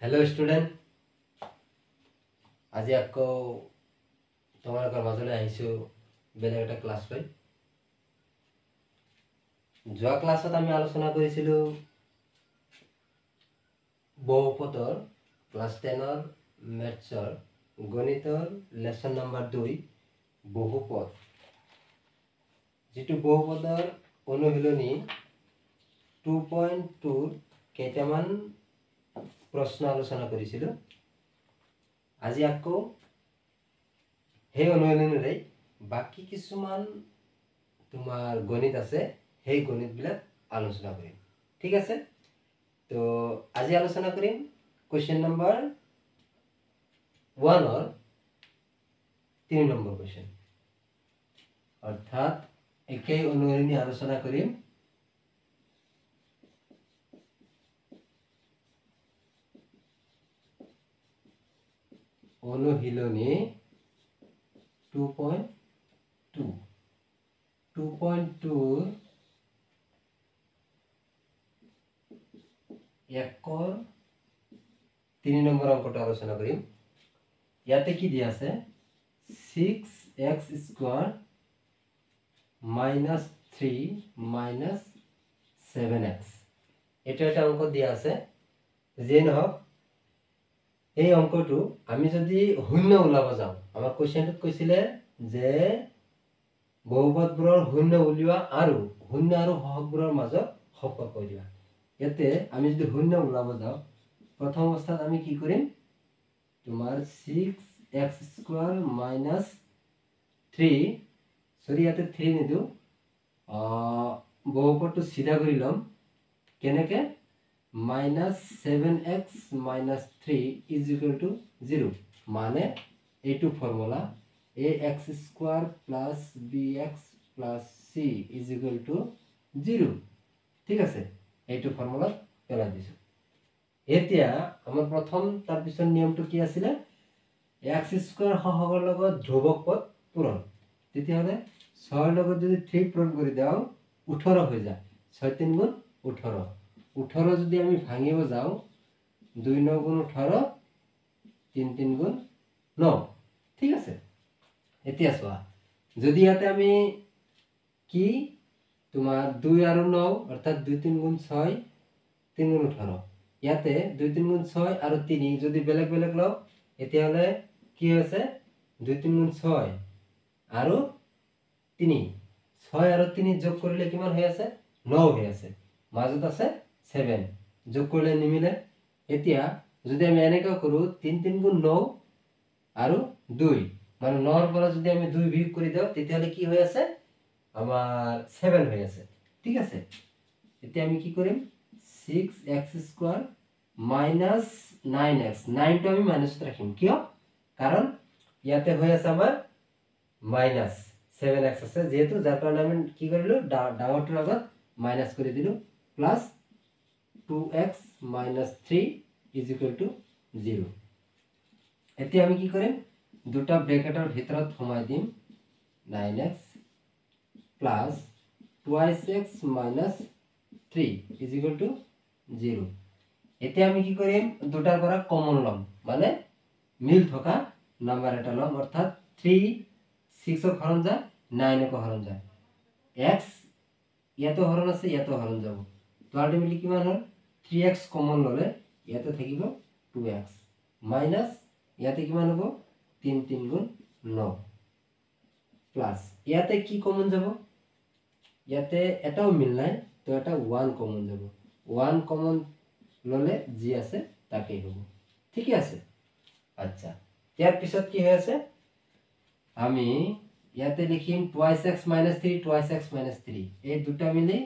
hello student आज आको तुम्हारे मजले आइसो बेलेग एटा क्लास লৈ যোৱা ক্লাছত আমি আলোচনা কৰিছিলো বহুপদৰ ক্লাস 10 ৰ ম্যাথছৰ গণিতৰ লেসন নম্বৰ 2 বহুপদ যেটো বহুপদৰ অনুশীলনী 2.2 কেইটামান प्रश्न आलोचना करिसिलो আজি আকৌ সেই অনুশীলনীৰে বাকি কিছুমান তোমাৰ গণিত আছে সেই গণিত বিলাক আলোচনা কৰিম ঠিক আছে তো আজি আলোচনা কৰিম কোশ্চেন নম্বৰ 1 और 3 নম্বৰ কোশ্চেন অৰ্থাৎ একেই অনুশীলনী আলোচনা কৰিম অনুশীলনী 2.2 একৰ 3 নম্বৰ অংকটো আলোচনা কৰিম ইয়াতে কি দিয়া আছে 6x স্কয়ার -3 7x এটা অংক দিয়া আছে যে নহক এই অঙ্কটো আমি যদি শূন্য উলাব যাও আমাৰ কোশ্চেনটোত কৈছিলে যে বহুপদবোৰৰ শূন্য উলিওৱা আৰু শূন্য আৰু সহগবোৰৰ মাজত সম্পৰ্ক উলিওৱা ইয়াতে আমি যদি শূন্য উলাব যাও প্ৰথম অৱস্থাত আমি কি কৰিম তোমাৰ 6x স্কয়াৰ -3 সৰি ইয়াতে 3 নিদিও বহুপদটো সিধা কৰি লম কেনেকে -7x - 3 is equal to 0 माने एटू formula ax square plus bx plus c is equal to 0 ठीक আছে एटू फॉर्मूला পেলা দিছো এতিয়া আমাৰ প্ৰথম তাৰ পিছৰ নিয়মটো কি আছিল x স্কয়াৰ সহগৰ লগত ধ্ৰুবক পদ পূৰণ তেতিয়াহলে 6 লগত যদি 3 পূৰণ কৰি দাও 18 হৈ যায় 6 3 গুণ 18 18 যদি আমি ভাঙিব যাও 2 9 গুণ 18 3 3 গুণ 9 ঠিক আছে এতিয়া সোয়া যদি ইয়াতে আমি কি তোমার 2 আর 9 অর্থাৎ 2 3 গুণ 6 3 গুণ 18 ইয়াতে 2 3 গুণ 6 আর 3 যদি বেলেগ বেলেগ লও এতিয়া হলে কি হৈছে 2 3 গুণ 6 আর 3 6 আর 3 যোগ কৰিলে কিমান হৈ আছে 9 হৈ আছে মাজত আছে 7 যোগ কৰিলে নিমিলে এতিয়া যদি আমি এনেকা কৰো 3 3 গুণ 9 আৰু 2 মানে 9 ৰ পৰা যদি আমি 2 বিয়োগ কৰি দাও তেতিয়ালে কি হৈ আছে আমাৰ 7 হৈ আছে ঠিক আছে এতিয়া আমি কি কৰিম 6x স্কয়াৰ -9x 9 টো আমি মাইনাসত ৰাখিম কিয় কাৰণ ইয়াতে হৈ আছে আমাৰ -7x আছে যেহেতু যাৰ কাৰণে আমি কি কৰিলো ডাঙৰটোৰ লগত মাইনাস কৰি দিলো plus 2x - 3 is equal to 0 এতিয়া আমি কি কৰিম দুটা ব্ৰ্যাকেটৰ ভিতৰত সোমাই দিম 9x plus 2x - 3 is equal to 0 এতিয়া আমি কি কৰিম দুটাৰ পৰা কমন লম মানে মিল থকা নাম্বাৰ এটা লম অৰ্থাৎ 3 6 ক হৰণ যায় 9 ক হৰণ যায় x ইয়াতো হৰণ আছে ইয়াতো হৰণ যাব তো আলটিমেটলি কিমান হ'ল 3x কমন ললে ইয়াতে থাকিব 2x মাইনাস ইয়াতে কিমান হ'ব 3 3 গুণ 9 প্লাস ইয়াতে কি কমন যাব ইয়াতে এটাও মিল নাই তো এটা 1 কমন যাব 1 কমন ললে জি আছে তাকেই হ'ব ঠিক আছে আচ্ছা ইয়াৰ পিছত কি হৈ আছে আমি ইয়াতে লিখিম 2x - 3 2x - 3 এই দুটা মিলি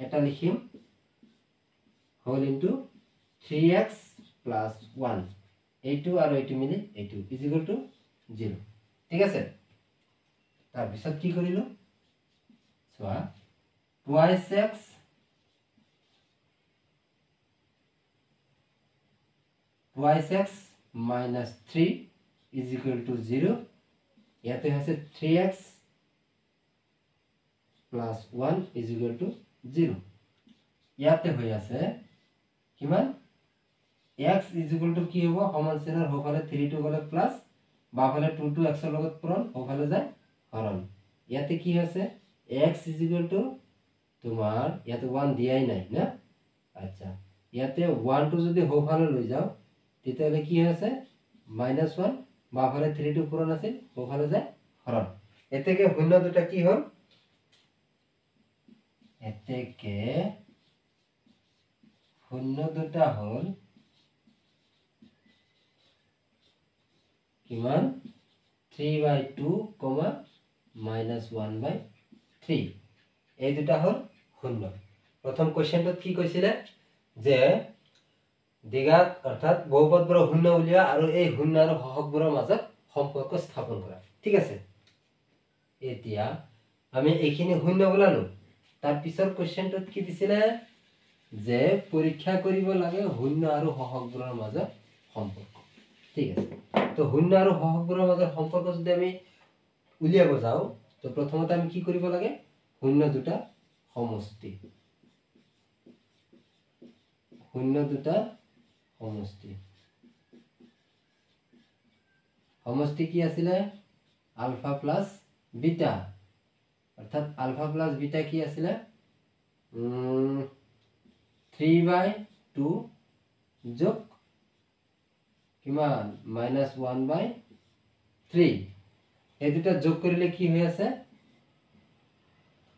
এটা লিখিম whole into 3x plus 1 এইটো আৰু এইটো মিলি এইটো is equal to 0 ঠিক আছে তাৰ পিছত কি কৰিলো সোয়া 2x minus 3 is equal to 0 ইয়াতে আছে 3x plus 1 is equal to 0 ইয়াতে হৈ আছে কিমান x = কি হ'ব সমান চিনৰ হোফালে 3 টো গলে প্লাস বাফালে 2 টো x ৰ লগত পূৰণ হোফালে যায় হৰণ ইয়াতে কি আছে x = তোমাৰ ইয়াতে 1 দিয়াই নাই না আচ্ছা ইয়াতে 1 টো যদি হোফালে লৈ যাও তেতিয়ালে কি আছে -1 বাফালে 3 টো পূৰণ আছে হোফালে যায় হৰণ এতেকে শূন্য দুটা কি হল এতেকে শূন্য দুটা হল কিমান 3/2, -1/3 এই দুটা হল শূন্য প্রথম কোশ্চেনটোত কি কৈছিলে যে দ্বিঘাত অর্থাৎ বহুপদবোৰ শূন্য উলিয়া আৰু এই শূন্য আৰু হহকবোৰৰ মাজত সম্পৰ্ক স্থাপন কৰা ঠিক আছে এতিয়া আমি এইখিনি শূন্য বলালো তাৰ পিছৰ কোশ্চেনটোত কি দিছিলে যে পৰীক্ষা কৰিব লাগে শূন্য আৰু হহকবোৰৰ মাজত সম্পৰ্ক ঠিক আছে তো শূন্য আৰু হহকবোৰৰ মাজত সম্পৰ্ক যদি আমি উলিয়াব যাও তো প্ৰথমতে আমি কি কৰিব লাগে শূন্য দুটা সমষ্টি সমষ্টি কি আছিলে আলফা প্লাস বিটা অর্থাৎ আলফা প্লাস বিটা কি আছিলে 3/2 যোগ কিমান -1/3 এই দুটা যোগ কৰিলে কি হৈ আছে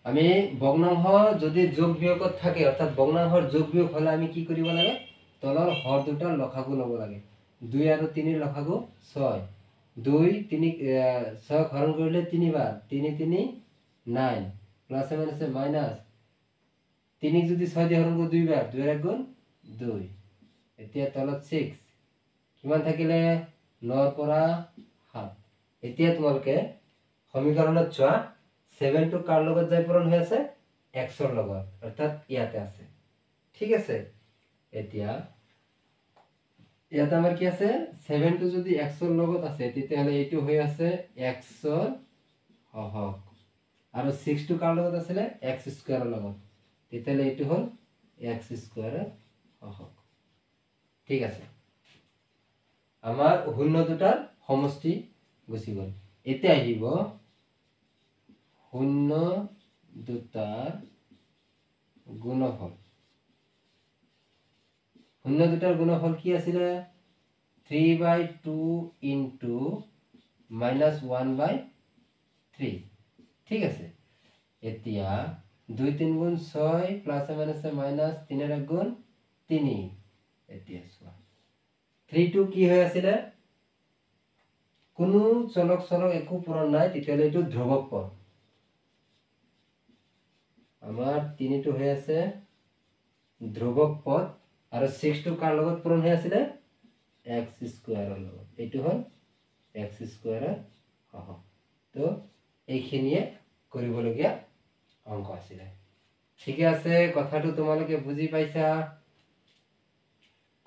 আমি ভগ্নাংশ যদি যোগ বিয়োগত থাকে অৰ্থাৎ ভগ্নাংশৰ যোগ বিয়োগ হলে আমি কি কৰিব লাগে তলৰ হৰ দুটাৰ লসাগু লব লাগে 2 আৰু 3 ৰ লসাগু 6 2 3 6 হৰণ কৰিলে 3 বাৰ 3 3 9 প্লাস মাইনাসে মাইনাস 3 যদি 6 দিয়ে হৰণ কৰো 2 বাৰ 2 এৰ গুণ 2 এতিয়া তলত 6 কিমান থাকিলে 9 পৰা 7 এতিয়া তোমালকে সমীকৰণত চোৱা 7 টো কাৰ লগত যায় পূৰণ হৈ আছে x ৰ লগত অৰ্থাৎ ইয়াতে আছে ঠিক আছে এতিয়া ইয়াতে আমাৰ কি আছে 7 টো যদি x ৰ লগত আছে তেতিয়াহলে এইটো হৈ আছে x ৰ হহক আৰু 6 টো কাৰ লগত আছিল x² ৰ লগত তেতিয়াহলে এইটো হল x² ৰ হহক ঠিক আছে আমাৰ শূন্য দুটাৰ সমষ্টি গুছি গল এতিয়া আহিব শূন্য দুটাৰ গুণফল শূন্য দুটাৰ গুণফল কি আছিল 3/2 ইনটু -1/3 ঠিক আছে এতিয়া 2 3 গুণ 6 প্লাস মাইনাসে মাইনাস 3 এর গুণ 3 এতিয়া চোৱা 3 টো কি হৈ আছিল কোনো চলক একো পূৰণ নাই তেতিয়ালে এটো ধ্ৰুবক পদ আমাৰ 3 টো হৈ আছে ধ্ৰুবক পদ আৰু 6 টো কাৰ লগত পূৰণ হৈ আছিল x² ৰ লগত এটো হল x² ৰ হহক তো এইখিনিয়ে কৰিবলগীয়া অংক আছিল ঠিক আছে কথাটো তোমালোকে বুজি পাইছা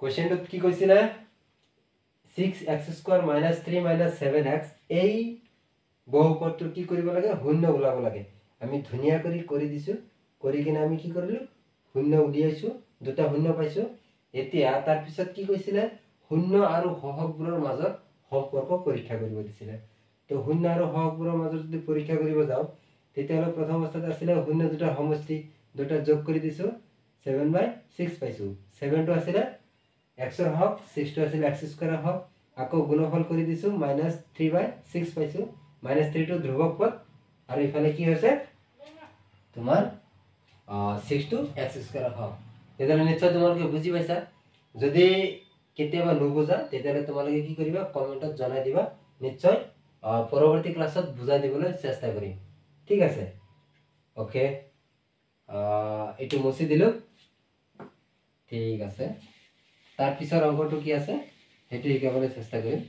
কোশ্চেনটোত কি কৈছিল 6x² - 3 - 7x এই বহুপদটো কি কৰিব লাগে শূন্য ওলাব লাগে আমি ধুনিয়া কৰি দিছো কৰি কিনে আমি কি কৰিলো শূন্য উলিয়াইছো দুটা শূন্য পাইছো এতিয়া তাৰ পিছত কি কৈছিল শূন্য আৰু হহকবোৰৰ মাজত সম্পৰ্ক পৰীক্ষা কৰিব দিছিল তো শূন্য আৰু হহকবোৰৰ মাজত যদি পৰীক্ষা কৰিব যাও তেতিয়ালে প্ৰথম অৱস্থাত আছিল শূন্য দুটা সমষ্টি দুটা যোগ কৰি দিছো 7/6 পাইছো 7 টো আছিল x ৰ হক 6 টো আছিল x² ৰ হক আকৌ গুণফল কৰি দিছো -3/6 পাইছো -3 টো ধ্ৰুবক পদ আৰু ইফালে কি হৈছে তোমাৰ 6 টো x² হক তেতিয়ালে নিশ্চয় তোমালোকে বুজি পাইছা যদি কেতিয়াবা নুবুজা তেতিয়ালে তোমালোকে কি কৰিবা কমেন্টত জনাই দিবা নিশ্চয় পৰৱৰ্তী ক্লাছত বুজাই দিবলৈ চেষ্টা কৰিম ঠিক আছে ওকে এটো মুছি দিলো ঠিক আছে তাৰ পিছৰ অংকটো কি আছে হেতু শিকাবলৈ চেষ্টা কৰিম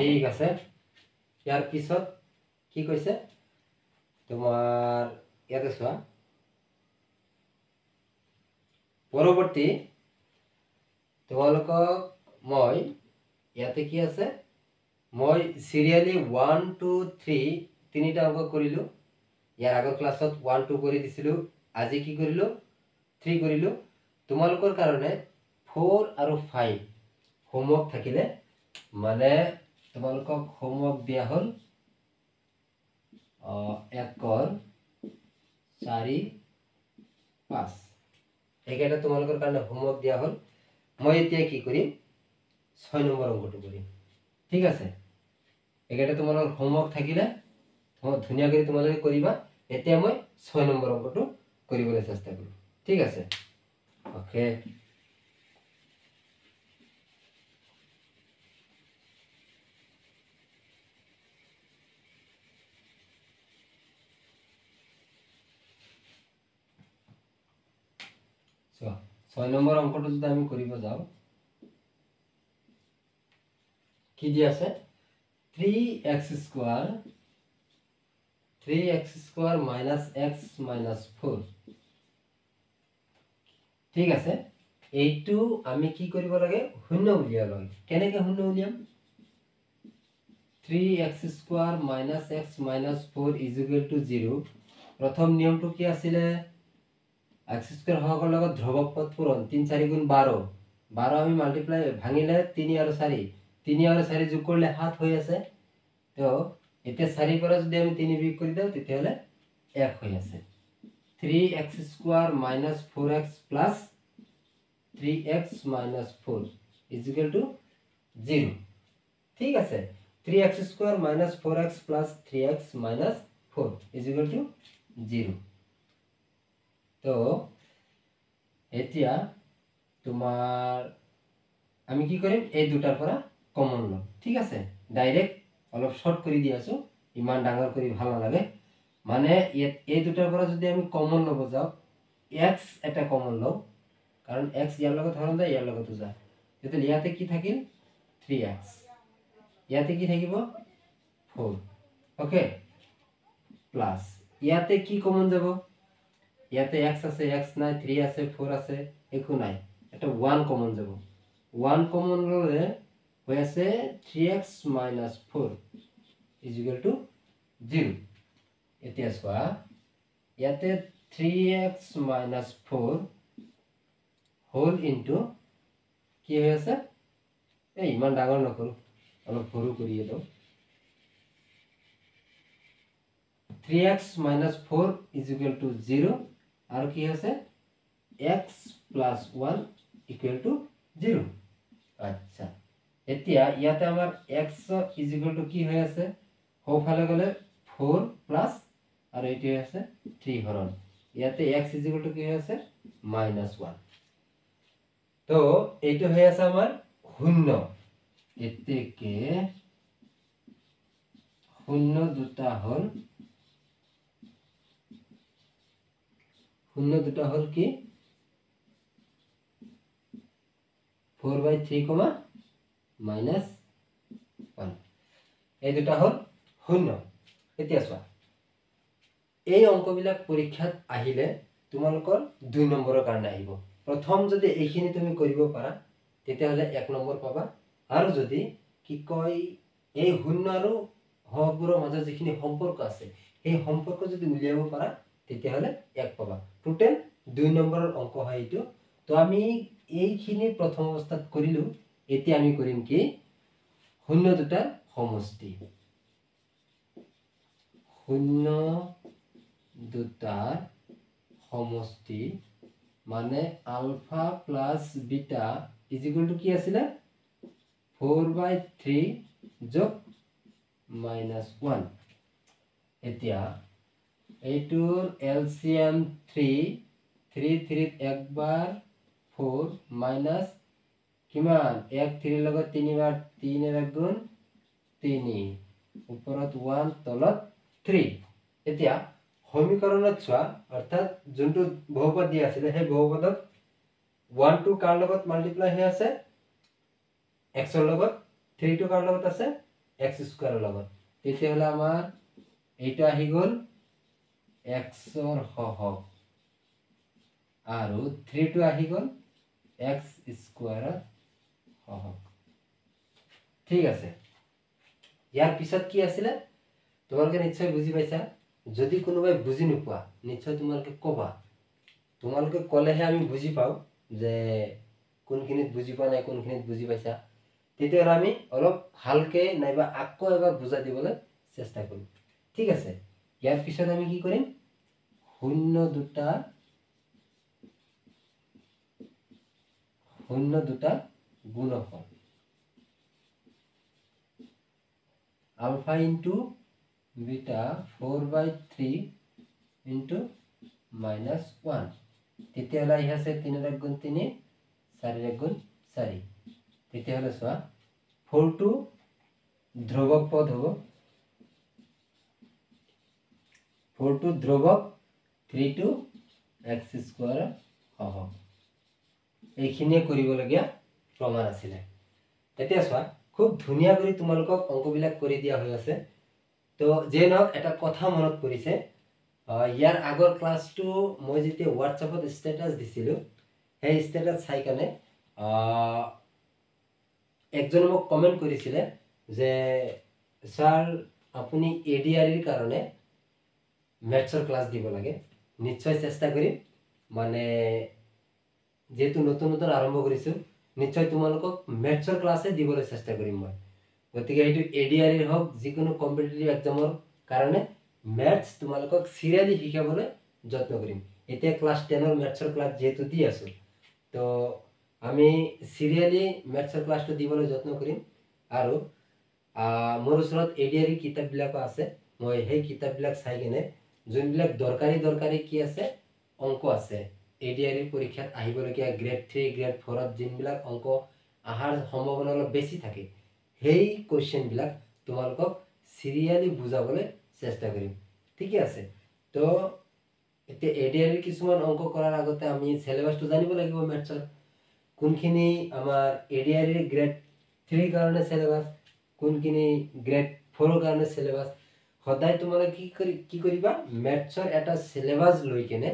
ঠিক আছে ইয়াৰ পিছত কি কৈছে তোমাৰ ইয়াতে চোৱা পৰৱৰ্তী তোমালোকক মই ইয়াতে কি আছে মই সিৰিয়ালি 1 2 3 তিনিটা অংক কৰিলো ইয়াৰ আগৰ ক্লাছত 1 2 কৰি দিছিলো আজি কি কৰিলো 3 কৰিলো তোমালোকৰ কাৰণে 4 আৰু 5 হোমৱৰ্ক থাকিলে মানে তোমালোকক হোমৱৰ্ক দিয়া হল 1 4 5 একেটা তোমালোকৰ কাৰণে হোমৱৰ্ক দিয়া হল মই এতিয়া কি কৰিম 6 নম্বৰ অংকটো কৰিম ঠিক আছে একেটা তোমালোকৰ হোমৱৰ্ক থাকিলে ধুনিয়া কৰি তোমালোকে কৰিবা এতিয়া মই 6 নম্বৰ অংকটো কৰিবলৈ চেষ্টা কৰিম ঠিক আছে ওকে চোৱা 6 নম্বৰ অংকটো যদি আমি কৰিব যাও কি দি আছে 3x square minus x minus 4 ঠিক আছে এইটো আমি কি কৰিব লাগে শূন্য উলিয়াব লাগে কেনেকৈ শূন্য উলিয়াম 3x square minus x minus 4 is equal to 0 প্ৰথম নিয়মটো কি আছিল x square হৰৰ লগত ধ্ৰুবক পদ পূৰণ 3 4 গুণ 12 12 আমি মাল্টিপ্লাই ভাঙিলে 3 আৰু 4 3 আৰু 4 যোগ কৰিলে 7 হৈ আছে তো এতিয়া 4 পৰা যদি আমি 3 বিয়োগ কৰি দাও তেতিয়াহলে 1 হৈ আছে 3x square minus 4x plus 3x minus 4 is equal to 0 ঠিক আছে 3x square minus 4x plus 3x minus 4 is equal to 0 তো এতিয়া তোমার আমি কি কৰিম এই দুটাৰ পৰা কমন লম ঠিক আছে ডাইৰেক্ট অলপ শৰ্ট কৰি দি আছো ইমান ডাঙৰ কৰি ভাল নালাগে মানে এই দুটাৰ পৰা যদি আমি কমন লব যাও x এটা কমন লও কাৰণ x ইয়াৰ লগত হৰণ যায় ইয়াৰ লগতো যায় তেতিয়া ইয়াতে কি থাকিল 3x ইয়াতে কি থাকিব 4 ওকে প্লাস ইয়াতে কি কমন যাব ইয়াতে x আছে x নাই 3 আছে 4 আছে একো নাই এটা 1 কমন যাব 1 কমন ললে হৈ আছে 3x minus 4 is equal to 0 এতিয়া চোৱা ইয়াতে 3x minus 4 whole into কি হৈ আছে এই ইমান ডাঙৰ নকৰো অলপ সৰু কৰিয়ে দাও 3x minus 4 is equal to 0 আৰু কি আছে x plus 1 equal to 0 আচ্ছা এতিয়া ইয়াতে আমাৰ x is equal to কি হৈ আছে হোফালে গলে 4 plus আৰু এটি আছে 3 হৰণ ইয়াতে x is equal to কি হৈ আছে -1 তো এইটো হৈ আছে আমাৰ শূন্য এতেকে শূন্য দুটা হল শূন্য দুটা হল কি 4/3, -1 এই দুটা হল শূন্য এতিয়া চোৱা এই অঙ্কবিলাক পৰীক্ষাত আহিলে তোমালোকৰ 2 নম্বৰৰ কাৰণে আহিব প্ৰথম যদি এইখিনি তুমি কৰিব পাৰা তেতিয়াহলে 1 নম্বৰ পাবা আৰু যদি কি কয় এই শূন্য আৰু হৰবোৰৰ মাজত যিখিনি সম্পৰ্ক আছে এই সম্পৰ্ক যদি উলিয়াব পাৰা তেতিয়াহলে 1 পাবা টোটাল 2 নম্বৰৰ অঙ্ক হয় এইটো তো আমি এইখিনি প্ৰথম অৱস্থাত কৰিলো এতিয়া আমি কৰিম কি শূন্য দুটাৰ সমষ্টি শূন্য দুটাৰ সমষ্টি মানে alpha plus beta is equal to কি আছিল 4/3 যোগ -1 এতিয়া এইটোৰ এলসিএম 3 3 একবাৰ 4 মাইনাস কিমান 1 3 লগত 3 বাৰ 3 এৰ গুণ 3 ওপৰত 1 তলত 3 এতিয়া সমীকৰণত চোৱা অৰ্থাৎ যোনটো বহুপদ দিয়া আছিল সেই বহুপদত 1 2 কাৰ লগত মাল্টিপ্লাই হৈ আছে x ৰ লগত 3 2 কাৰ লগত আছে x স্কয়াৰৰ লগত তেতিয়াহ'লে আমাৰ এইটো আহি গ'ল x ৰ হহক আৰু 3 টো আহি গ'ল x স্কয়াৰৰ হহক ঠিক আছে ইয়াৰ পিছত কি আছিল তোমালোকে নিশ্চয় বুজি পাইছা যদি কোনোবাই বুজি নোপোৱা নিশ্চয় তোমালোকে কবা তোমালোকে কলেহে আমি বুজি পাও যে কোনখিনিত বুজি পোৱা নাই কোনখিনিত বুজি পাইছা তেতিয়াহ'লে আমি অলপ ভালকে নাইবা আকৌ এবাৰ বুজাই দিবলৈ চেষ্টা কৰিম ঠিক আছে ইয়াৰ পিছত আমি কি কৰিম শূন্য দুটা গুণফল alpha into beta 4/3 into minus 1 তেতিয়াহ'লে আহি আছে 3 ৰ গুণ 3 4 ৰ গুণ 4 তেতিয়াহ'লে চোৱা 4 টো ধ্ৰুবক পদ হ'ব 4 টো ধ্ৰুবক 3 টো x স্কয়াৰ হ'ব এইখিনিয়ে কৰিবলগীয়া প্ৰমাণ আছিল তেতিয়া চোৱা খুব ধুনিয়া কৰি তোমালোকক অংকবিলাক কৰি দিয়া হৈ আছে তো যে নহওক এটা কথা মনত পৰিছে ইয়াৰ আগৰ ক্লাছটো মই যেতিয়া হোৱাটছআপত ষ্টেটাস দিছিলোঁ সেই ষ্টেটাস চাই কেনে একজনে মোক কমেণ্ট কৰিছিলে যে স্যাৰ আপুনি এডিআৰিৰ কাৰণে ম্যাথছৰ ক্লাছ দিব লাগে নিশ্চয় চেষ্টা কৰিম মানে যেহেতু নতুন নতুন আৰম্ভ কৰিছোঁ নিশ্চয় তোমালোকক ম্যাথছৰ ক্লাছে দিবলৈ চেষ্টা কৰিম মই গতিকে এইটো এডিআৰিৰ হওক যিকোনো কম্পিটিটিভ এক্সামৰ কাৰণে ম্যাথছ তোমালোকক সিৰিয়ালি শিকাবলৈ যত্ন কৰিম এতিয়া ক্লাছ 10 ৰ ম্যাথছৰ ক্লাছ যেহেতু দি আছো তো আমি সিৰিয়ালি ম্যাথছৰ ক্লাছটো দিবলৈ যত্ন কৰিম আৰু মোৰ ওচৰত এডিআৰি কিতাপবিলাক আছে মই সেই কিতাপবিলাক চাই কিনে যোনবিলাক দৰকাৰী কি আছে অংক আছে এডিআৰি পৰীক্ষাত আহিবলগীয়া গ্ৰেড 3 গ্ৰেড 4 ত যোনবিলাক অংক আহাৰ সম্ভাৱনা অলপ বেছি থাকে সেই কোৱেশ্চন বিলাক তোমালোকক সিৰিয়ালি বুজাবলৈ চেষ্টা কৰিম ঠিক আছে তো এতিয়া এডিআৰি কিছুমান অংক কৰাৰ আগতে আমি সিলেবাসটো জানিব লাগিব ম্যাথছৰ কোনখিনি আমাৰ এডিআৰি গ্ৰেড 3 কাৰণে সিলেবাস কোনখিনি গ্ৰেড 4 কাৰণে সিলেবাস সদায় তোমালোকে কি কৰিবা ম্যাথছৰ এটা সিলেবাস লৈ কেনে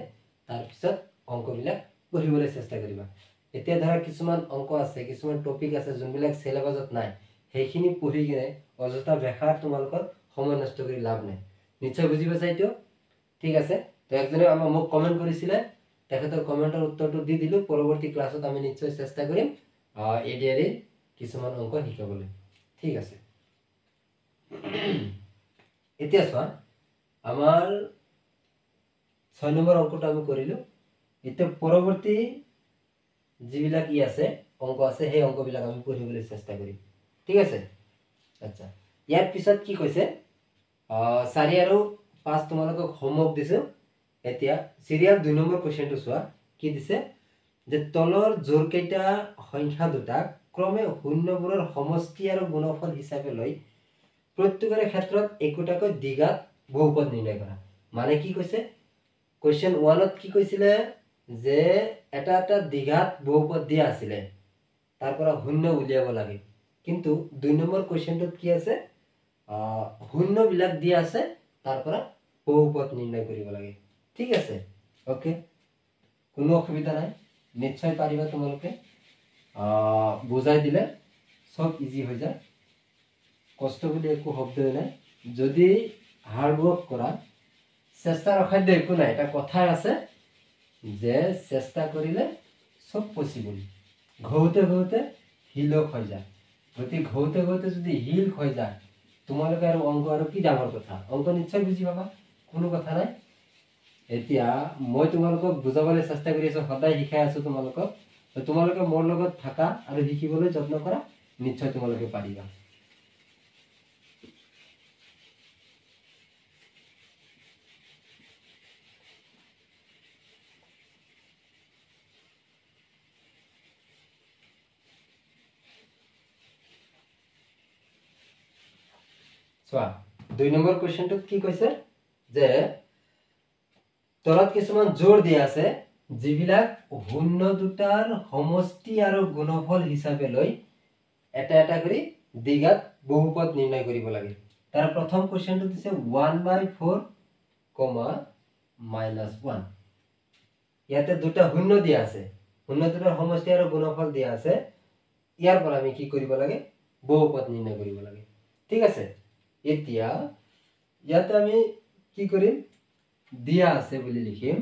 তাৰ পিছত অংকবিলাক পঢ়িবলৈ চেষ্টা কৰিবা এতিয়া ধৰা কিছুমান অংক আছে কিছুমান টপিক আছে যোনবিলাক সিলেবাসত নাই সেইখিনি পঢ়ি কিনে অযথা বেকাৰ তোমালোকৰ সময় নষ্ট কৰি লাভ নাই নিশ্চয় বুজি পাইছা এইটো ঠিক আছে তো একজনে আমাক মোক কমেন্ট কৰিছিলে তেখেতৰ কমেন্টৰ উত্তৰটো দি দিলো পৰৱৰ্তী ক্লাছত আমি নিশ্চয় চেষ্টা কৰিম এডিআৰি কিছুমান অংক শিকাবলৈ ঠিক আছে এতিয়া চোৱা আমাৰ 6 নম্বৰ অংকটো আমি কৰিলো এতিয়া পৰৱৰ্তী যিবিলাক আছে অংক আছে সেই অংকবিলাক আমি পঢ়িবলৈ চেষ্টা কৰিম ঠিক আছে আচ্ছা ইয়াৰ পিছত কি কৈছে 4 আৰু 5 তোমালোকক হোমৱৰ্ক দিছো এতিয়া সিৰিয়াল 2 নম্বৰ কোৱেশ্চনটো চোৱা কি দিছে যে তলৰ জোৰকেইটা সংখ্যা দুটা ক্ৰমে শূন্যবোৰৰ সমষ্টি আৰু গুণফল হিচাপে লৈ প্ৰত্যেকৰে ক্ষেত্ৰত একোটাকৈ দ্বিঘাত বহুপদ নিৰ্ণয় কৰা মানে কি কৈছে কোৱেশ্চন 1 ত কি কৈছিলে যে এটা দ্বিঘাত বহুপদ দিয়া আছিল তাৰ পৰা শূন্য উলিয়াব লাগে কিন্তু 2 নম্বৰ কোৱেশ্চনটোত কি আছে শূন্যবিলাক দিয়া আছে তাৰ পৰা বহুপদ নিৰ্ণয় কৰিব লাগে ঠিক আছে ওকে কোনো অসুবিধা নাই নিশ্চয় পাৰিবা তোমালোকে বুজাই দিলে সব ইজি হৈ যায় কষ্ট বুলি একো শব্দই নাই যদি হার্ড ওয়ার্ক করা চেষ্টার অখাদ্য একো নাই এটা কথা আছে যে চেষ্টা করিলে সব পসিবল ঘৌতে ঘৌতে হিলক হৈ যায় গতি ঘৌতে ঘৌতে যদি হিল হৈ যায় তোমালোকে আৰু অংক আৰু কি ডাঙৰ কথা অংক নিশ্চয় বুজি পাবা কোনো কথা নাই এতিয়া মই তোমালোকক বুজাবলৈ চেষ্টা কৰি আছো সদায় শিকাই আছো তোমালোকক তোমালোকে মোৰ লগত থাকা আৰু শিকিবলৈ যত্ন কৰা নিশ্চয় তোমালোকে পাৰিবা চোৱা 2 নম্বৰ কোৱেশ্চনটোত কি কৈছে যে তলত কিছুমান জোৰ দিয়া আছে যিবিলাক শূন্য দুটাৰ সমষ্টি আৰু গুণফল হিচাপে লৈ এটা এটা কৰি দ্বিঘাত বহুপদ নিৰ্ণয় কৰিব লাগে তাৰ প্ৰথম কোৱেশ্চনটো দিছে 1/4, -1 ইয়াতে দুটা শূন্য দিয়া আছে শূন্য দুটাৰ সমষ্টি আৰু গুণফল দিয়া আছে ইয়াৰ পৰা আমি কি কৰিব লাগে বহুপদ নিৰ্ণয় কৰিব লাগে ঠিক আছে এতিয়া ইয়াতে আমি কি কৰিম দিয়া আছে বুলি লিখিম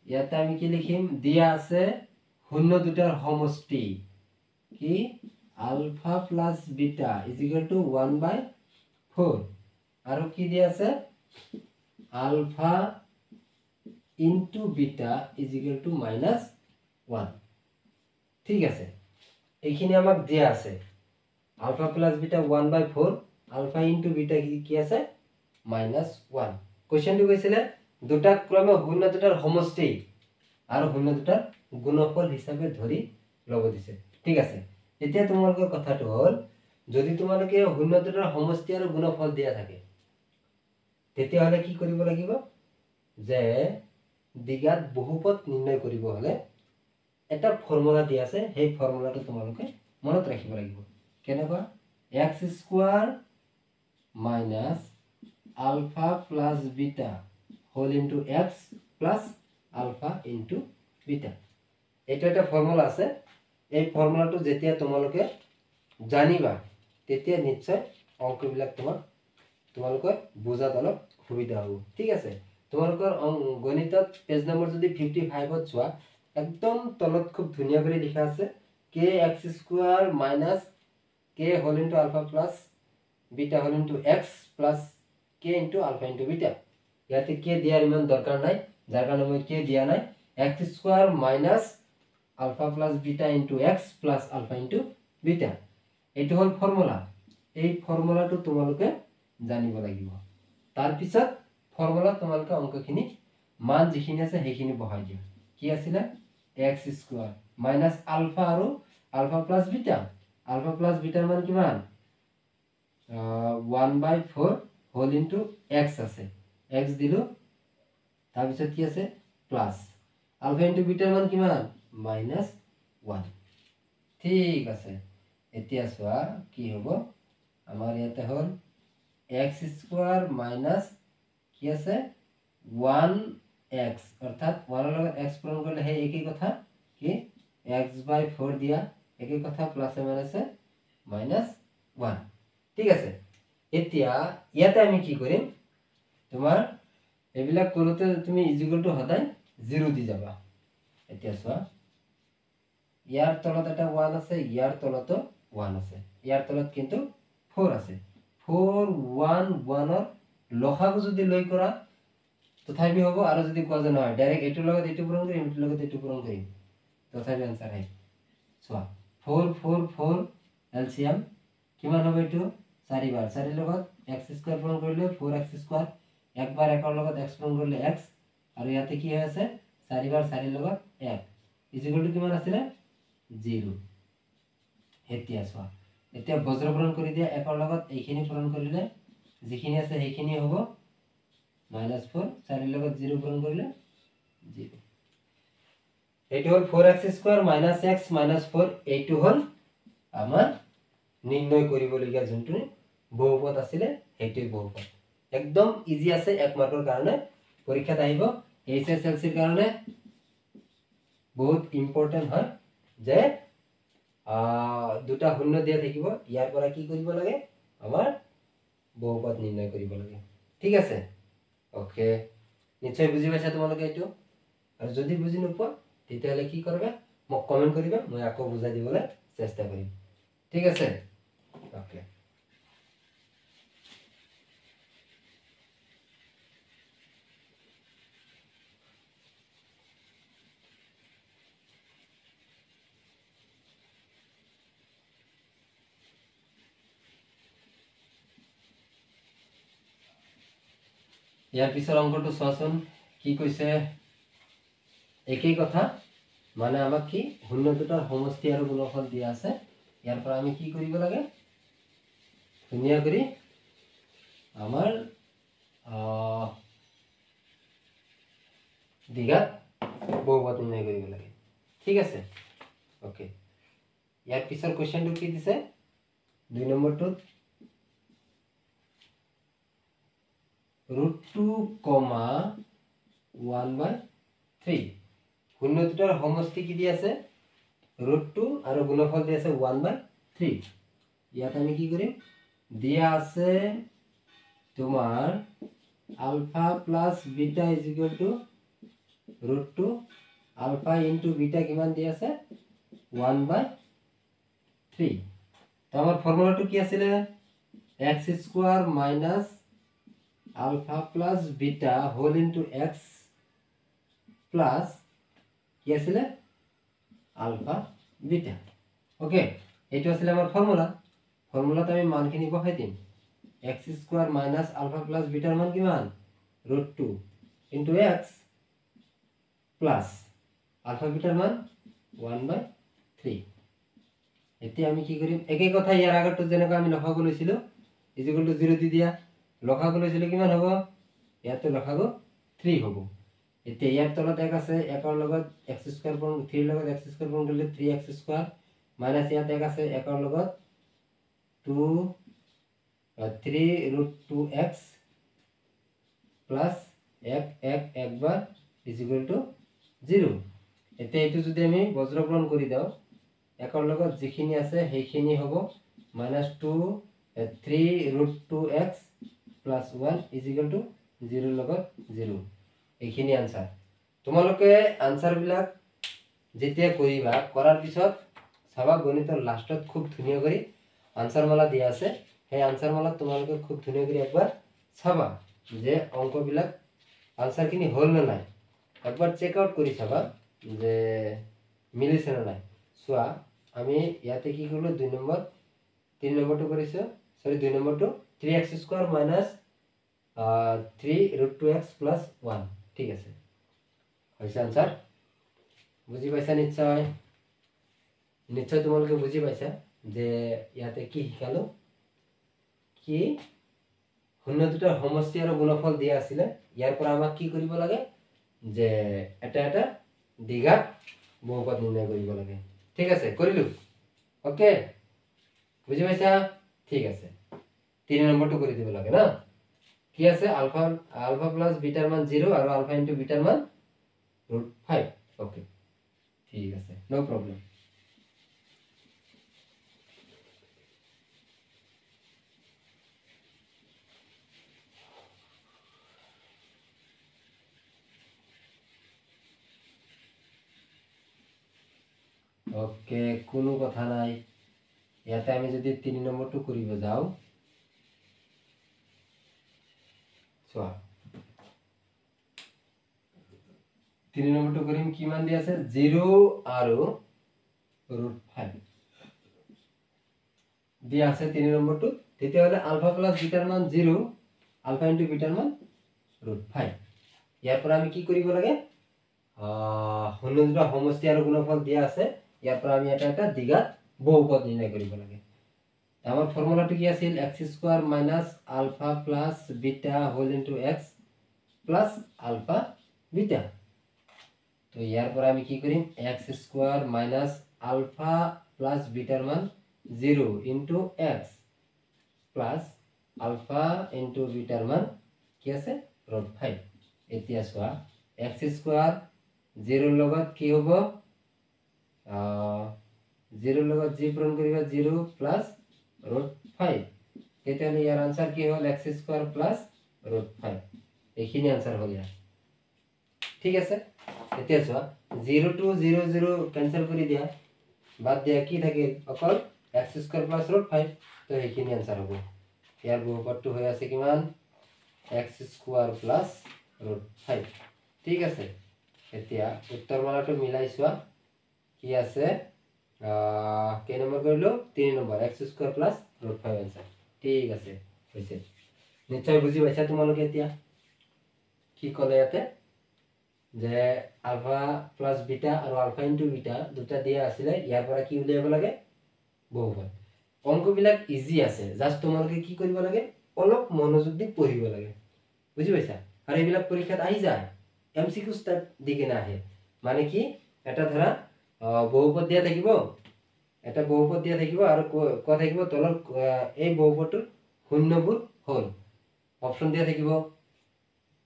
ইয়াতে আমি কি লিখিম দিয়া আছে শূন্য দুটাৰ সমষ্টি কি alpha plus beta is equal to 1/4 আৰু কি দিয়া আছে alpha into beta is equal to -1 ঠিক আছে এইখিনি আমাক দিয়া আছে alpha plus beta 1/4 alpha into beta কি আছে -1 কোৱেশ্চনটো কৈছিলে দুটা ক্ৰমে শূন্য দুটাৰ সমষ্টি আৰু শূন্য দুটাৰ গুণফল হিচাপে ধৰি লব দিছে ঠিক আছে এতিয়া তোমালোকৰ কথাটো হল যদি তোমালোকে শূন্য দুটাৰ সমষ্টি আৰু গুণফল দিয়া থাকে তেতিয়া হলে কি কৰিব লাগিব যে দ্বিঘাত বহুপদ নিৰ্ণয় কৰিব হলে এটা ফৰ্মুলা দিয়া আছে সেই ফৰ্মুলাটো তোমালোকে মনত ৰাখিব লাগিব কেনেকুৱা x² minus alpha plus beta whole into x plus alpha into beta এটা একটা ফর্মুলা আছে এই ফর্মুলাটো যেতিয়া তোমালোকে জানিবা তেতিয়া নিশ্চয় অঙ্কবিলাক তোমালোকৰ বুজাত অলপ সুবিধা হ'ব ঠিক আছে তোমালোকৰ গণিতত পেজ নম্বৰ যদি 55ত চোৱা একদম তলত খুব ধুনীয়া কৰি লিখা আছে kx² minus k whole into alpha plus beta whole into x plus k into alpha into beta ইয়াতে k দিয়াৰ ইমান দৰকাৰ নাই যাৰ কাৰণে মই k দিয়া নাই x² minus alpha plus beta into x plus alpha into beta এইটো হল ফৰ্মুলা এই ফৰ্মুলাটো তোমালোকে জানিব লাগিব তাৰ পিছত ফৰ্মুলা তোমালোকে অঙ্কখিনি মান যিখিনি আছে সেইখিনি বহাই দিয়া কি আছিল x² minus alpha আৰু alpha plus beta ৰ মান কিমান 1/4 whole into x আছে x দিলো তাৰ পিছত কি আছে প্লাস alpha into beta ৰ মান কিমান -1 ঠিক আছে এতিয়া চোৱা কি হ'ব আমাৰ ইয়াতে হল x² minus কি আছে 1x অৰ্থাৎ 1 ৰ লগত x পূৰণ কৰিলে সেই একেই কথা কি x/4 দিয়া একেই কথা প্লাস মাইনাসে -1 ঠিক আছে এতিয়া ইয়াতে আমি কি কৰিম তোমাৰ এবিলাক কৰোতে তুমি ইকুয়াল টু সদায় 0 দি যাবা এতিয়া চোৱা ইয়াৰ তলত এটা 1 আছে ইয়াৰ তলতো 1 আছে ইয়াৰ তলত কিন্তু 4 আছে 4 1 1 ৰ লসাগু যদি লৈ কৰা তথাপি হ'ব আৰু যদি কোৱা যে নহয় ডাইৰেক্ট এটোৰ লগত এটো পূৰণ কৰিম এটোৰ লগত এটো পূৰণ কৰিম তথাপি आंसर হয় চোৱা 4 4 4 এলসিএম কিমান হবে এটো 4 বাৰ 4 লগত x² পূৰণ কৰিলে 4x² একবাৰ একৰ লগত x পূৰণ কৰিলে x আৰু ইয়াতে কি হৈ আছে 4 বাৰ 4 লগত 1 ইকুয়াল টু কিমান আছিল 0 এতিয়া চোৱা এতিয়া বজ্ৰ পূৰণ কৰি দিয়া একৰ লগত এইখিনি পূৰণ কৰিলে যিখিনি আছে সেইখিনি হ'ব -4 4 লগত 0 পূৰণ কৰিলে 0 এইটো হল 4x² - x - 4 এইটো হল আমাৰ নিৰ্ণয় কৰিবলগীয়া যোনটো বহুপদ আছিল সেইটো বহুপদ একদম ইজি আছে এক মাৰ্কৰ কাৰণে পৰীক্ষাত আহিব এইচএসএলসিৰ কাৰণে বহুত ইম্পৰ্টেন্ট হয় যে দুটা শূন্য দিয়া থাকিব ইয়াৰ পৰা কি কৰিব লাগে আমাৰ বহুপদ নিৰ্ণয় কৰিব লাগে ঠিক আছে ওকে নিশ্চয় বুজি পাইছা তোমালোকে এইটো আৰু যদি বুজি নোপোৱা তেতিয়াহলে কি কৰিবা মোক কমেন্ট কৰিবা মই আকৌ বুজাই দিবলৈ চেষ্টা কৰিম ঠিক আছে ওকে ইয়াৰ পিছৰ অংকটো চোৱাচোন কি কৈছে একেই কথা মানে আমাক কি শূন্য দুটাৰ সমষ্টি আৰু গুণফল দিয়া আছে ইয়াৰ পৰা আমি কি কৰিব লাগে ধুনীয়া কৰি আমাৰ দ্বিঘাত বহুপদ নিৰ্ণয় কৰিব লাগে ঠিক আছে ওকে ইয়াৰ পিছৰ কোৱেশ্চনটো কি দিছে 2 নম্বৰটোত √2, 1/3 শূন্য দুটাৰ সমষ্টি কি দি আছে √2 আৰু গুণফল দি আছে 1/3 ইয়াত আমি কি কৰিম দিয়া আছে তোমাৰ alpha plus beta is equal to √2 alpha into beta কিমান দি আছে 1/3 তো আমার ফর্মুলাটো কি আছিল x square minus alpha plus beta whole into x plus কি আছিল আলফা বিটা ওকে এইটো আছিল আমার ফর্মুলাতে আমি মানখিনি বহাই দিম x square minus alpha plus বিটার মান কিমান √2 ইনটু x প্লাস আলফা বিটার মান 1/3 এতিয়া আমি কি কৰিম একেই কথা ইয়াৰ আগৰটো যেনেকৈ আমি লসাগু লৈছিলো ইজ ইকুয়াল টু 0 দি দিয়া লসাগু লৈছিলো কিমান হ'ব ইয়াতে লসাগু 3 হ'ব এতিয়া ইয়াৰ তলত এক আছে একৰ লগত x স্কয়াৰ পূৰণ 3 লগত x স্কয়াৰ পূৰণ কৰিলে 3x স্কয়াৰ মাইনাস ইয়াত এক আছে একৰ লগত 3√2x plus 1 bar is equal two 0 এতিয়া এইটো যদি আমি বজ্ৰকৰণ কৰি দাও একৰ লগত যিখিনি আছে সেইখিনি হ'ব -3√2x plus 1 is equal two 0 লগত 0 এইখিনি আনসার তোমালোকে আনসার বিলাক যেতিয়া কৰিবা কৰাৰ পিছত চাবা গণিতৰ লাষ্টত খুব ধুনীয়া কৰি আনসাৰ মালা দিয়া আছে সেই আনসাৰ মালা তোমালোকে খুব ধুনীয়া কৰি একবাৰ চাবা যে অঙ্ক বিলাক আনসাৰ খিনি হল না নাই একবাৰ চেক আউট কৰি চাবা যে মিলিছে না নাই সোয়া আমি ইয়াতে কি কৰলো 2 নম্বৰ 3 নম্বৰটো কৰিছো sorry 2 নম্বরটো 3x square minus 3√2x plus 1 ঠিক আছে হৈছে আনসার বুঝি পাইছা নিশ্চয় নিশ্চয় তোমালোকে বুঝি পাইছা যে ইয়াতে কি শিকালো কি শূন্য দুটাৰ সমষ্টি আৰু গুণফল দিয়া আছিল ইয়াৰ পৰা আমাক কি কৰিব লাগে যে এটা এটা দ্বিঘাত বহুপদ নিৰ্ণয় কৰিব লাগে ঠিক আছে কৰিলু ওকে বুঝি পাইছা ঠিক আছে 3 নম্বৰটো কৰি দিব লাগে না কি আছে আলফা প্লাস বিটাৰ মান 0 আৰু আলফা ইনটু বিটাৰ মান √5 ওকে ঠিক আছে নো প্ৰবলেম ওকে কোনো কথা নাই ইয়াতে আমি যদি 3 নম্বৰটো কৰিব যাও সোয়া 3 নম্বৰটো কৰিম কিমান দি আছে 0 আৰু √5 দিয়া আছে 3 নম্বৰটো তেতিয়া হলে আলফা প্লাস বিটাৰ মান 0 আলফা ইনটু বিটাৰ মান √5 ইয়াৰ পৰা আমি কি কৰিব লাগে শূন্য দুটা সমষ্টি আৰু গুণফল দিয়া আছে ইয়াৰ পৰা আমি এটা এটা দ্বিঘাত বহুপদ নিৰ্ণয় কৰিব লাগে আমাৰ ফৰ্মুলাটো কি আছিল x square minus alpha plus beta whole into x plus alpha beta তো ইয়াৰ পৰা আমি কি কৰিম x square minus alpha plus বিটাৰ মান 0 into x plus alpha into বিটাৰ মান কি আছে √5 এতিয়া সোয়া x স্কয়াৰ 0 লগত কি হ'ব 0 লগত জি পূৰণ কৰিবা 0 প্লাস √5 তেতিয়াহলে ইয়াৰ আনসাৰ কি হল x স্কয়াৰ প্লাস √5 এইখিনি আনসাৰ হল ইয়াৰ ঠিক আছে এতিয়া সোয়া 0 to 0 0 ক্যান্সেল কৰি দিয়া বাদ দিয়া কি থাকে অকল x স্কয়াৰ প্লাস √5 তো এইখিনি আনসাৰ হ'ব ইয়াৰ বহুপদটো হৈ আছে কিমান x স্কয়াৰ প্লাস √5 ঠিক আছে এতিয়া উত্তৰ মালাটো মিলাই সোয়া কি আছে কে নম্বৰ কৰিলো 3 number x square plus √5 answer ঠিক আছে হৈছে নিশ্চয় বুজি পাইছা তোমালোকে এতিয়া কি কলে ইয়াতে যে আলফা প্লাস বিটা আৰু আলফা ইনটু বিটা দুটা দিয়া আছিল ইয়াৰ পৰা কি উলিয়াব লাগে বহুপদ অঙ্কবিলাক ইজি আছে জাস্ট তোমালোকে কি কৰিব লাগে অলপ মনোযোগ দি পঢ়িব লাগে বুজি পাইছা আৰু এইবিলাক পৰীক্ষাত আহি যায় এমসিকিউ স্টাইল দিকে না আহে মানে কি এটা ধৰা বহুপদ দিয়া থাকিব এটা বহুপদ দিয়া থাকিব আৰু ক থাকিব তলৰ এই বহুপদটোৰ শূন্যবোৰ হ'ল অপশ্যন দিয়া থাকিব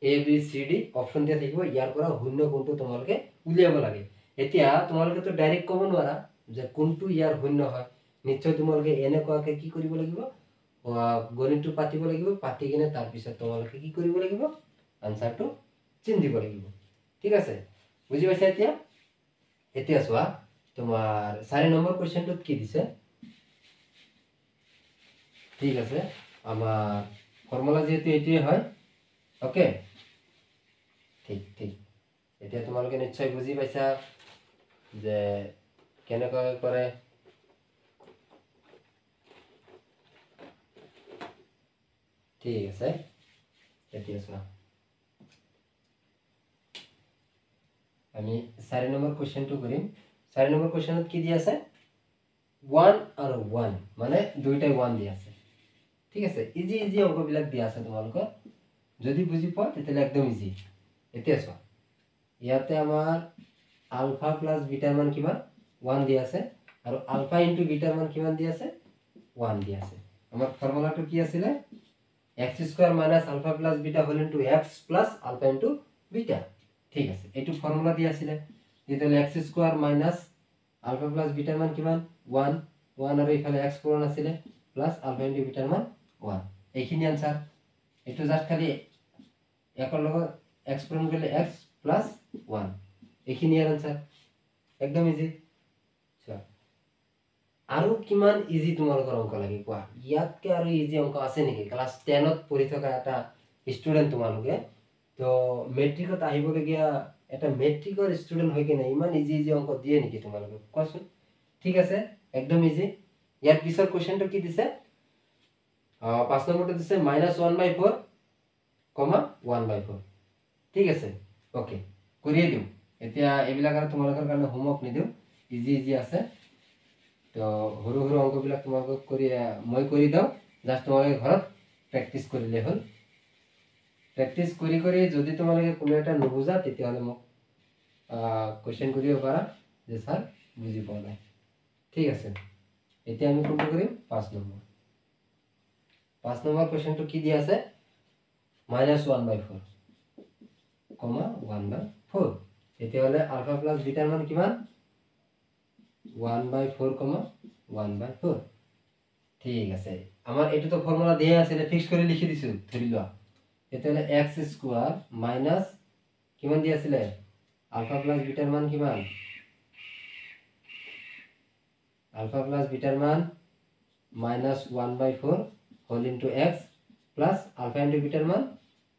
A B C D option দিয়া থাকিব ইয়াৰ পৰা শূন্য কোনটো তোমালোকে উলিয়াব লাগে এতিয়া তোমালোকে তো ডাইৰেক্ট ক'ব নোৱাৰা যে কোনটো ইয়াৰ শূন্য হয় নিশ্চয় তোমালোকে এনেকুৱাকে কি কৰিব লাগিব গণিতটো পাতিব লাগিব পাতি কিনে তাৰ পিছত তোমালোকে কি কৰিব লাগিব আনসাৰটো চিন দিব লাগিব ঠিক আছে বুজি পাইছা এতিয়া এতিয়া চোৱা তোমাৰ 4 নম্বৰ কোশ্চেনটোত কি দিছে ঠিক আছে আমার ফর্মুলা যেহেতু এটাই হয় ওকে ঠিক ঠিক এতিয়া তোমালোকে নিশ্চয় বুজি পাইছা যে কেনেকৈ কৰে ঠিক আছে এতিয়া চোৱা আমি 4 নম্বৰ কোশ্চেনটো কৰিম 4 নম্বৰ কোশ্চেনত কি দিয়া আছে 1 আৰু 1 মানে দুইটাই 1 দিয়া আছে ঠিক আছে ইজি ইজি অংকবিলাক দিয়া আছে তোমালোকৰ যদি বুজি পোৱা তেতিয়ালে একদম ইজি এতিয়া চোৱা ইয়াতে আমাৰ আলফা প্লাস বিটাৰ মান কিমান 1 দিয়া আছে আৰু আলফা ইনটু বিটাৰ মান কিমান দিয়া আছে 1 দিয়া আছে আমাৰ ফৰ্মুলাটো কি আছিল x square minus alpha plus beta whole into x plus alpha into beta ঠিক আছে এটু ফর্মুলা দিয়া আছিল তেতিয়ালে x square minus alpha plus বিটার মান কিমান 1 1 আৰু ইফালে x পূৰণ আছিল প্লাস আলফা ইনটু বিটাৰ মান 1 এইখিনি आंसर এটু জাস্ট খালি একৰ লগত x পূৰণ কৰিলে x প্লাস 1 এইখিনি आंसर একদম ইজি আচ্ছা আৰু কিমান ইজি তোমালোকৰ অংক লাগে কোৱা ইয়াতকে আৰু ইজি অংক আছে নেকি ক্লাস 10 ত পঢ়ি থকা এটা ষ্টুডেন্ট তোমালোকে তো মেট্ৰিকত আহিবলগীয়া এটা মেট্ৰিকৰ ষ্টুডেন্ট হৈ কিনে ইমান ইজি ইজি অংক দিয়ে নেকি তোমালোকে কোৱাচোন ঠিক আছে একদম ইজি ইয়াৰ পিছৰ কোশ্চেনটো কি দিছে 5 নম্বৰটো দিছে -1/4, 1/4 ঠিক আছে ওকে কৰিয়ে দিও এতিয়া এইবিলাক আৰু তোমালোকৰ কাৰণে হোমৱৰ্ক নিদিও ইজি ইজি আছে তো হৰু হৰু অংকবিলাক তোমালোকক কৰি মই কৰি দাও জাস্ট তোমালোকে ঘৰত প্ৰেক্টিস কৰিলে হ'ল প্ৰেক্টিস কৰি কৰি যদি তোমালোকে কোনো এটা নুবুজা তেতিয়াহলে মোক কোশ্চেন কৰিব পাৰা যে স্যাৰ বুজি পোৱা নাই ঠিক আছে এতিয়া আমি কোনটো কৰিম 5 নম্বৰ 5 নম্বৰ কোশ্চেনটো কি দিয়া আছে -1/4, 1/4 তেতিয়াহলে আলফা প্লাস বিটাৰ মান কিমান 1/4, 1/4 ঠিক আছে আমার এটো তো ফর্মুলা দেয়া আছে ফিক্স করে লিখি দিছো ধরি লওয়া তেতিয়াহলে x স্কয়ার মাইনাস কিমান দিয়া আছিল আলফা প্লাস বিটার মান কিমান আলফা প্লাস বিটার মান -1/4 whole into x plus alpha into বিটার মান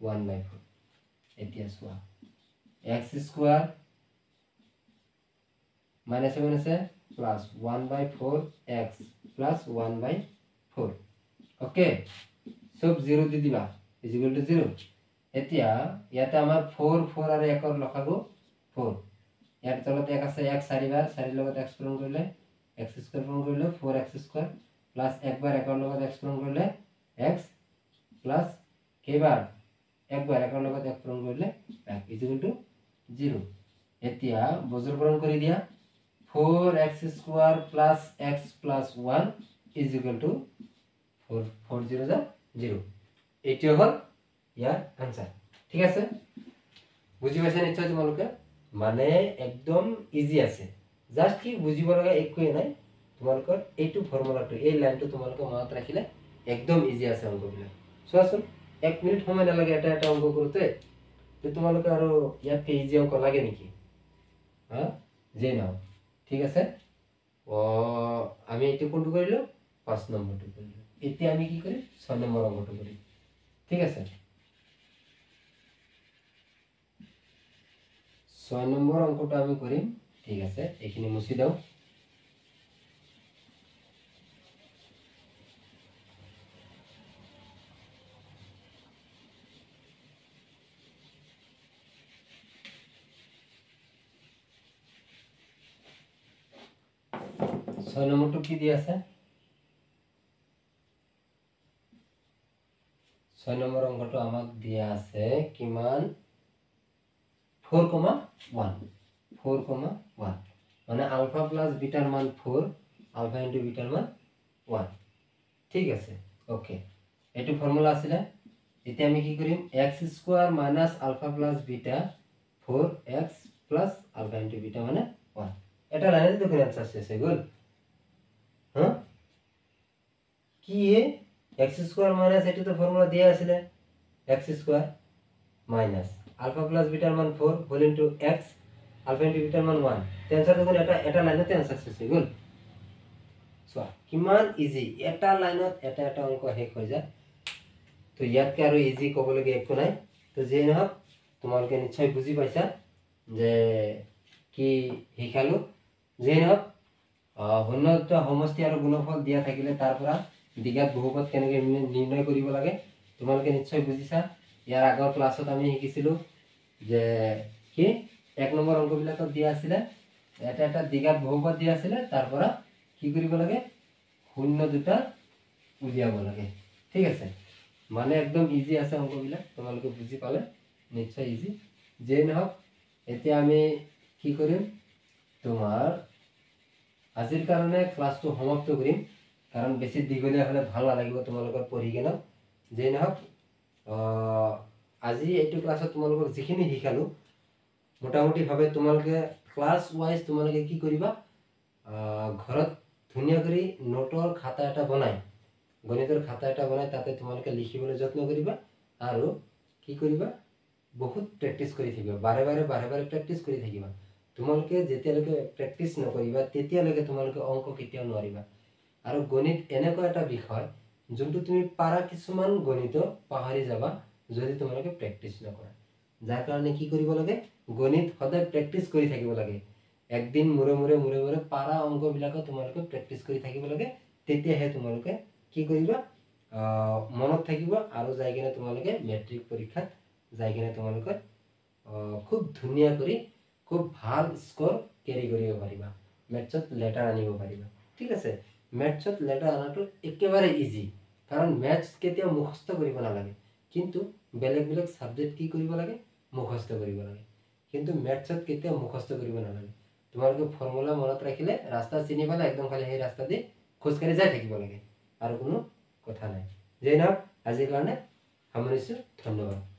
1/4 এতিয়া সোয়া x স্কয়ার মাইনাস মাইনাসে প্লাস 1/4 x প্লাস 1/4 ওকে সব 0 দি দিবা ইজ ইকুয়াল টু 0 এতিয়া ইয়াতে আমাৰ 4 4 আৰু 1 ৰ লসাগু 4 ইয়াৰ তলত 1 আছে 1 4 বাৰ 4 লগত x পূৰণ কৰিলে x স্কয়াৰ পূৰণ কৰিলে 4x স্কয়াৰ প্লাস 1 বাৰ 1 ৰ লগত x পূৰণ কৰিলে x প্লাস কেইবাৰ 1 বাৰ 1 ৰ লগত x পূৰণ কৰিলে ইজ ইকুয়াল টু 0 এতিয়া বজ্ৰকৰণ কৰি দিয়া 4x square plus x plus 1 is equal to 4 4 0 0 এটি হল ইয়ার आंसर ঠিক আছে বুজি পাইছা নিশ্চয় তোমালোকে মানে একদম ইজি আছে জাস্ট কি বুজিব লগা একোই নাই তোমালোকৰ এইটো ফৰ্মুলাটো এই লাইনটো তোমালোকে মনত ৰাখিলে একদম ইজি আছে অংকবিলাক চোৱাচোন 1 মিনিট সময় নালাগে এটা এটা অংক কৰোতে তো তোমালোকে আৰু ইয়াতকে ইজি অংক লাগে নেকি হ্যাঁ যে নাও ঠিক আছে ও আমি এটি কোনটো কৰিলো 5 নম্বৰটো কৰিলো এতিয়া আমি কি কৰিম 6 নম্বৰ অংকটো কৰিম ঠিক আছে 6 নম্বৰ অংকটো আমি কৰিম ঠিক আছে এইখিনি মুছি দাও ছয় নম্বৰটো কি দি আছে 6 নম্বৰ অংকটো আমাক দিয়া আছে কিমান 4,1 4,1 মানে আলফা প্লাস বিটার মান 4 আলফা ইনটু বিটাৰ মান 1 ঠিক আছে ওকে এইটো ফৰ্মুলা আছিলে এতিয়া আমি কি কৰিম x² minus alpha plus beta 4x plus alpha into beta মানে 1 এটা লাইনে দেখুন आंसर শেষ হয়ে গেল হ্যাঁ কি x² মাইনাস এটা তো ফর্মুলা দেয়া আছে x² মাইনাস আলফা প্লাস বিটার মান 4 whole into x alpha into বিটার মান 1 টেনসর দেখুন এটা লাইনতে आंसर শেষ হয়ে গেল সো কিমান ইজি এটা লাইনত এটা অঙ্ক শেষ হৈ যায় তো ইয়াতকে আৰু ইজি ক'বলগে একো নাই তো যে নহওক তোমালোকে নিশ্চয় বুজি পাইছা যে কি শিকালো যে নহওক ঘনত্ব সমষ্টি আৰু গুণফল দিয়া থাকিলে তাৰ পৰা দ্বিঘাত বহুপদ কেনেকৈ নিৰ্ণয় কৰিব লাগে তোমালোকে নিশ্চয় বুজিছা ইয়াৰ আগৰ ক্লাছত আমি শিকিছিলো যে কি এক নম্বৰ অংকবিলাকত দিয়া আছিল এটা দ্বিঘাত বহুপদ দিয়া আছিল তাৰ পৰা কি কৰিব লাগে শূন্য দুটা উলিয়াব লাগে ঠিক আছে মানে একদম ইজি আছে অংকবিলাক তোমালোকে বুজি পালে নিশ্চয় ইজি যে নহওক এতিয়া আমি কি কৰিম তোমাৰ আজিৰ কাৰণে ক্লাসটো সমাপ্ত কৰিম কাৰণ বেছি দীঘলীয়া হলে ভাল নালাগিব তোমালোকৰ পঢ়ি কেনে যে নহওক আজি এইটো ক্লাছত তোমালোকক যিখিনি শিকালো মোটামুটি ভাবে তোমালোকে ক্লাস ওয়াইজ তোমালোকে কি কৰিবা ঘৰত ধুনিয়া কৰি নোটৰ খাতা এটা বনাই গণিতৰ খাতা এটা বনাই তাতে তোমালোকে লিখিবলৈ যত্ন কৰিবা আৰু কি কৰিবা বহুত প্ৰেক্টিস কৰি থাকিবা বাৰে বাৰে প্ৰেক্টিস কৰি থাকিবা তোমালোকে যেতিয়ালৈকে প্ৰেক্টিস নকৰিবা তেতিয়ালৈকে তোমালোকে অংক কেতিয়াও নোৱাৰিবা আৰু গণিত এনেকুৱা এটা বিষয় যোনটো তুমি পাৰা কিছুমান গণিত পাহৰি যাবা যদি তোমালোকে প্ৰেক্টিস নকৰা যাৰ কাৰণে কি কৰিব লাগে গণিত সদায় প্ৰেক্টিস কৰি থাকিব লাগে একদিন মুৰে পাৰা অংকবিলাক তোমালোকে প্ৰেক্টিস কৰি থাকিব লাগে তেতিয়াহে তোমালোকে কি কৰিবা মনত থাকিব আৰু যাই কিনে তোমালোকে মেট্ৰিক পৰীক্ষাত যাই কিনে তোমালোকে খুব ধুনিয়া কৰি খুব ভাল স্কোৰ ক্যাৰি কৰিব পাৰিবা ম্যাথছত লেটাৰ আনিব পাৰিবা ঠিক আছে ম্যাথছত লেটাৰ আনাটো একেবাৰে ইজি কাৰণ ম্যাথছ কেতিয়াও মুখস্থ কৰিব নালাগে কিন্তু বেলেগ সাবজেক্ট কি কৰিব লাগে মুখস্থ কৰিব লাগে কিন্তু ম্যাথছত কেতিয়াও মুখস্থ কৰিব নালাগে তোমালোকে ফৰ্মুলা মনত ৰাখিলে ৰাস্তা চিনি পালে একদম খালি সেই ৰাস্তা দি খোজকাঢ়ি যাই থাকিব লাগে আৰু কোনো কথা নাই যে নহওক আজিৰ কাৰণে সামৰিছোঁ ধন্যবাদ